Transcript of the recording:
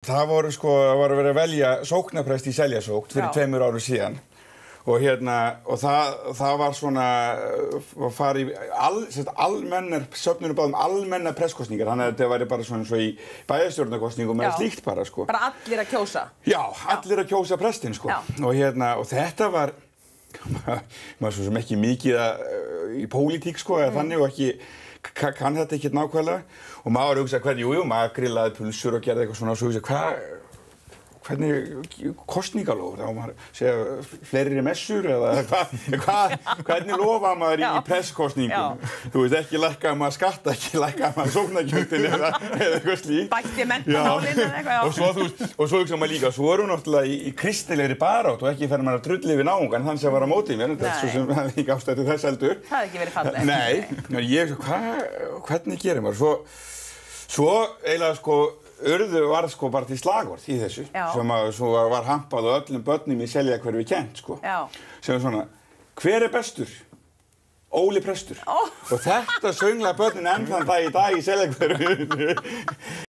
Það var verið að velja sóknarprest í Seljasókn fyrir 2 árum síðan. Og það var svona að fara í almennar, söfnunum báðum almennar presskostningar. Þannig að þetta væri bara svona svo í bæjarstjórnarkosningum eða slíkt bara, sko. Bara allir að kjósa? Já, allir að kjósa prestinn, sko. Og þetta var, maður svo sem ekki mikið í pólitík, sko, eða þannig og ekki, kann þetta ekkert nákvæmlega. Og maður hugsaði hvernig, maður grillaði pulsur og gerði eitthvað svona og svo hugsaði, hvernig kosningalof? Þá maður segja fleiri messur eða hvernig lofa maður í presskostningum? Þú veist, ekki lækkaði maður skatta, ekki lækkaði maður sóknargjöldin eða eitthvað slíkt. Bætti menntamálin eða eitthvað, Og svo hugsaði maður líka, svo erum við náttúrulega í kristilegri barátt og ekki fer maður að drulli við náungan, hann sem var á móti mér, þetta svo sem það ekki ástætti þess heldur. Það hefði ekki verið fallegt. Nei, ég hvernig gerir maður? Svo eiginlega urðu var bara til slagorð í þessu sem var hampað á öllum börnum í Seljahverfi kennt sem svona, hver er bestur? Óli prestur. Og þetta sönglaði börnin enn þann dag í dag í Seljahverfi.